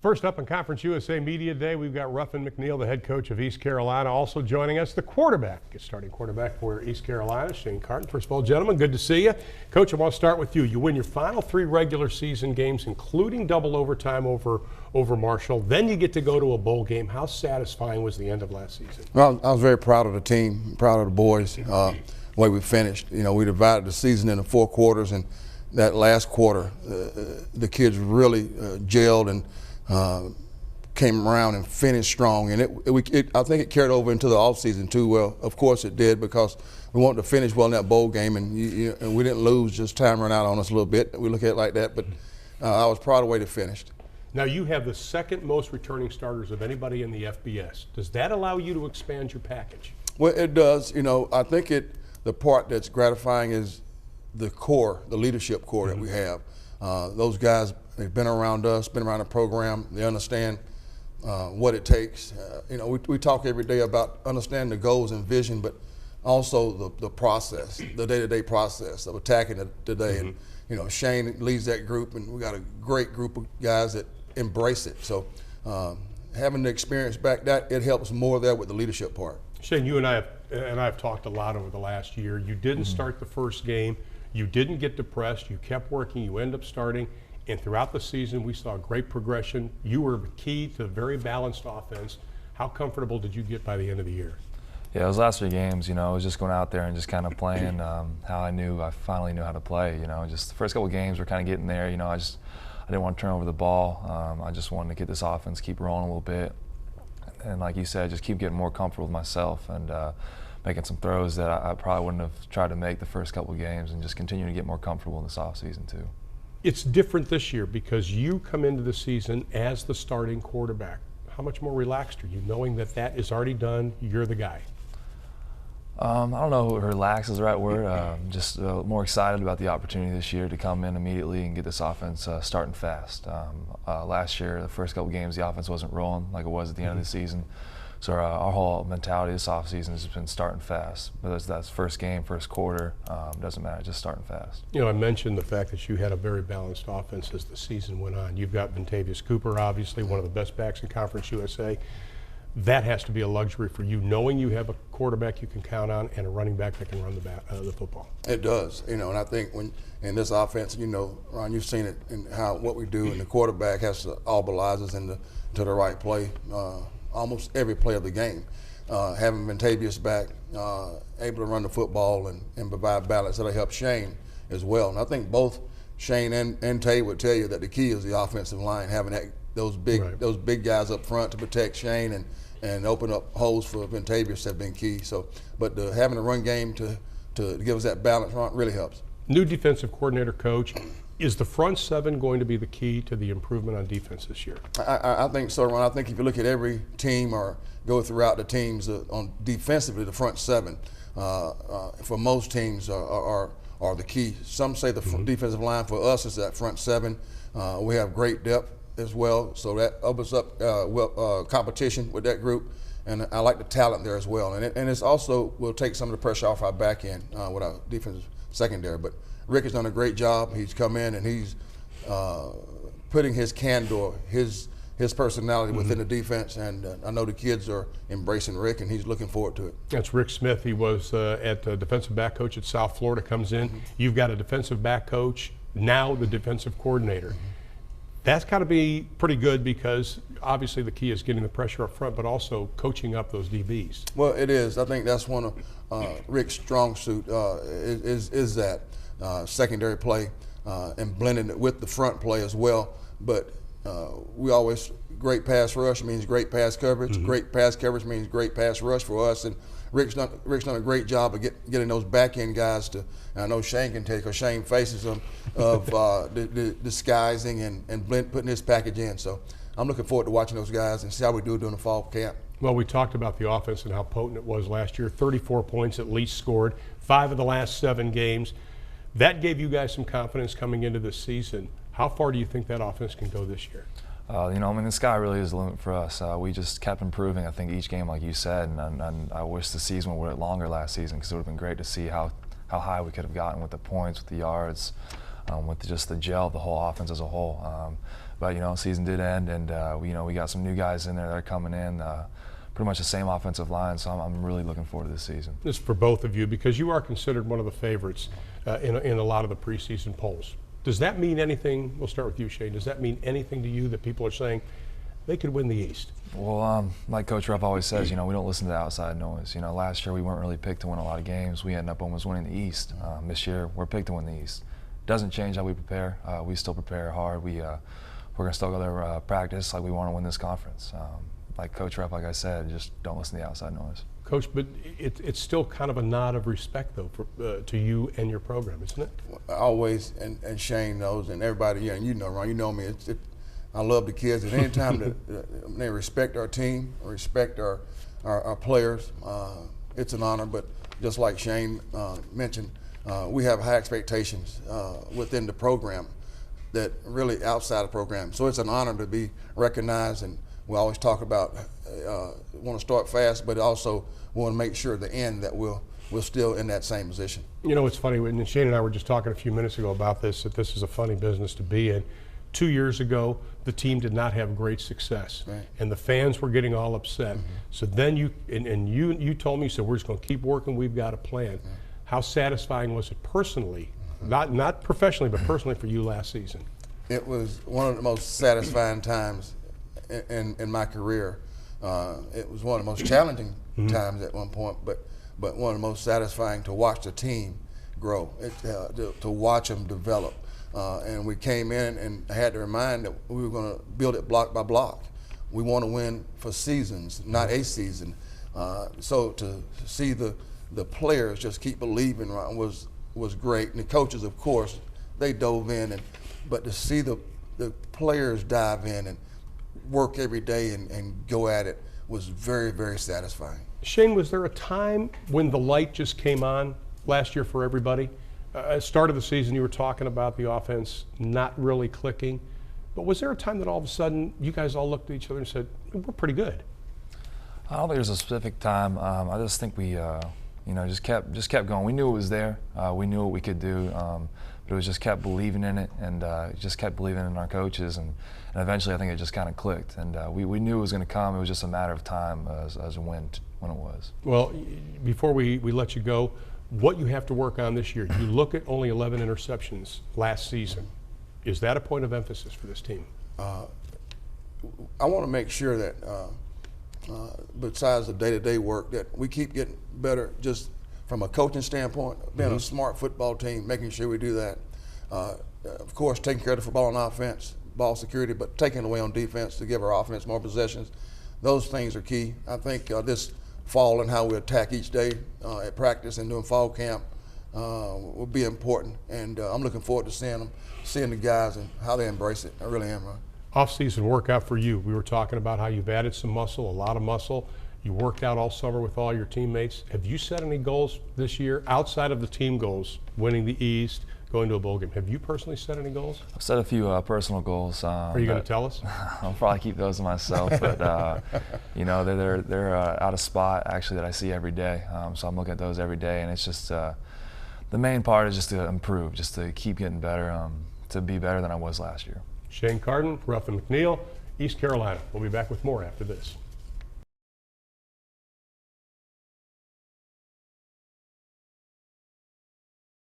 First up on Conference USA Media Day, we've got Ruffin McNeill, the head coach of East Carolina. Also joining us, the quarterback, starting quarterback for East Carolina, Shane Carton. First of all, gentlemen, good to see you. Coach, I want to start with you. You win your final 3 regular season games, including double overtime over Marshall. Then you get to go to a bowl game. How satisfying was the end of last season? Well, I was very proud of the team, proud of the boys, the way we finished. You know, we divided the season into 4 quarters, and that last quarter, the kids really gelled and came around and finished strong, and I think it carried over into the offseason too. Well, of course it did, because we wanted to finish well in that bowl game, and and we didn't lose, just time ran out on us a little bit. We look at it like that, but I was proud of the way they finished. Now you have the 2nd most returning starters of anybody in the FBS. Does that allow you to expand your package? Well, it does. You know, I think the part that's gratifying is the core, the leadership core that we have. Those guys, they've been around us, been around the program. They understand what it takes. You know, we talk every day about understanding the goals and vision, but also the process, the day-to-day process of attacking it today. And you know, Shane leads that group, and we got a great group of guys that embrace it. So having the experience back, it helps more there with the leadership part. Shane, you and I have talked a lot over the last year. You didn't start the first game. You didn't get depressed. You kept working. You end up starting. And throughout the season, we saw great progression. You were key to a very balanced offense. How comfortable did you get by the end of the year? Yeah, those last 3 games, you know, I was just going out there and just kind of playing how I finally knew how to play. You know, just the first couple of games were kind of getting there. You know, I didn't want to turn over the ball. I just wanted to get this offense, keep rolling a little bit. And like you said, just keep getting more comfortable with myself and making some throws that I probably wouldn't have tried to make the first couple of games, and just continue to get more comfortable in this offseason too. It's different this year because you come into the season as the starting quarterback. How much more relaxed are you, knowing that that is already done, you're the guy? I don't know if relax is the right word. Just more excited about the opportunity this year to come in immediately and get this offense starting fast. Last year, the first couple games, the offense wasn't rolling like it was at the end of the season. So our whole mentality this offseason has been starting fast. Whether that's first game, first quarter, doesn't matter, just starting fast. You know, I mentioned the fact that you had a very balanced offense as the season went on. You've got Vontavious Cooper, obviously one of the best backs in Conference USA. That has to be a luxury for you, knowing you have a quarterback you can count on and a running back that can run the football. It does, you know, and I think when in this offense, you know, Ron, you've seen it in what we do, and the quarterback has to mobilize us into the right play almost every play of the game. Having Vontavious back, able to run the football and provide balance, that'll help Shane as well. And I think both Shane and Tay would tell you that the key is the offensive line, having those big guys up front to protect Shane and open up holes for Vontavious have been key. So, but having a run game to give us that balance really helps. New defensive coordinator, coach. Is the front 7 going to be the key to the improvement on defense this year? I think so, Ron. I think if you look at every team or go throughout the teams on defensively, the front 7 for most teams are the key. Some say the defensive line. For us is that front 7. We have great depth as well, so that opens up competition with that group, and I like the talent there as well. And it's also will take some of the pressure off our back end with our defensive secondary. But Rick has done a great job. He's come in and he's putting his candor, his personality within the defense, and I know the kids are embracing Rick, and he's looking forward to it. That's Rick Smith. He was at defensive back coach at South Florida, comes in. You've got a defensive back coach, now the defensive coordinator. That's got to be pretty good, because obviously the key is getting the pressure up front, but also coaching up those DBs. Well, it is. I think that's one of Rick's strong suit is that secondary play and blending it with the front play as well. But we always, great pass rush means great pass coverage. Great pass coverage means great pass rush for us. And Rick's done a great job of getting those back end guys to. And I know Shane can take, or Shane faces them, of the disguising and putting his package in. So I'm looking forward to watching those guys and see how we do during the fall camp. Well, we talked about the offense and how potent it was last year. 34 points at least scored, 5 of the last 7 games. That gave you guys some confidence coming into this season. How far do you think that offense can go this year? You know, I mean, the sky really is the limit for us. We just kept improving, I think, each game, like you said, and I wish the season would have longer last season, because it would have been great to see how high we could have gotten with the points, with the yards. with just the gel, the whole offense as a whole. But season did end, and we got some new guys in there that are coming in. Pretty much the same offensive line, so I'm really looking forward to this season. This is for both of you because you are considered one of the favorites in a lot of the preseason polls. Does that mean anything? We'll start with you, Shane. Does that mean anything to you that people are saying they could win the East? Well, like Coach Ruff always says, we don't listen to the outside noise. Last year we weren't really picked to win a lot of games. We ended up almost winning the East. This year we're picked to win the East. Doesn't change how we prepare. We still prepare hard. We're going to still go there practice like we want to win this conference. Like Coach Ruff, like I said, just don't listen to the outside noise. Coach, but it's still kind of a nod of respect, though, to you and your program, isn't it? Always, and Shane knows, and everybody, and Ron, you know me. I love the kids. At any time that they respect our team, respect our players, it's an honor. But just like Shane mentioned, we have high expectations within the program that really outside the program. So it's an honor to be recognized, and we always talk about want to start fast, but also want to make sure at the end that we're still in that same position. It's funny, and Shane and I were just talking a few minutes ago about this, that this is a funny business to be in. 2 years ago, the team did not have great success, right, and the fans were getting all upset. Mm-hmm. So then you told me, so we're just going to keep working, we've got a plan. Mm-hmm. How satisfying was it personally, not professionally, but personally for you last season? It was one of the most satisfying times in my career. It was one of the most challenging times at one point, but one of the most satisfying to watch the team grow, to watch them develop. And we came in and had to remind that we were going to build it block by block. We want to win for seasons, not a season. So to see the players just keep believing was great. And the coaches, of course, they dove in, but to see the players dive in and work every day and go at it was very, very satisfying. Shane, was there a time when the light just came on last year for everybody? At start of the season, you were talking about the offense not really clicking, but was there a time that all of a sudden you guys all looked at each other and said, we're pretty good? I don't think there's a specific time. I just think we, just kept going. We knew it was there. We knew what we could do, but it was just kept believing in it, and just kept believing in our coaches, and eventually I think it just kind of clicked. And we knew it was going to come. It was just a matter of time as when it was. Well, before we let you go, what you have to work on this year, you look at only 11 interceptions last season. Is that a point of emphasis for this team? I want to make sure that besides the day-to-day work, that we keep getting better just from a coaching standpoint, being a smart football team, making sure we do that. Of course, taking care of the football on offense, ball security, but taking away on defense to give our offense more possessions. Those things are key. I think this fall and how we attack each day at practice and doing fall camp will be important. And I'm looking forward to seeing the guys and how they embrace it. I really am, Ron. Off-season workout for you. We were talking about how you've added some muscle, a lot of muscle. You worked out all summer with all your teammates. Have you set any goals this year outside of the team goals, winning the East, going to a bowl game? Have you personally set any goals? I've set a few personal goals. Are you going to tell us? I'll probably keep those to myself, but they're out of spot actually that I see every day. So I'm looking at those every day, and it's just the main part is just to improve, just to keep getting better, to be better than I was last year. Shane Carden, Ruff and McNeil, East Carolina. We'll be back with more after this.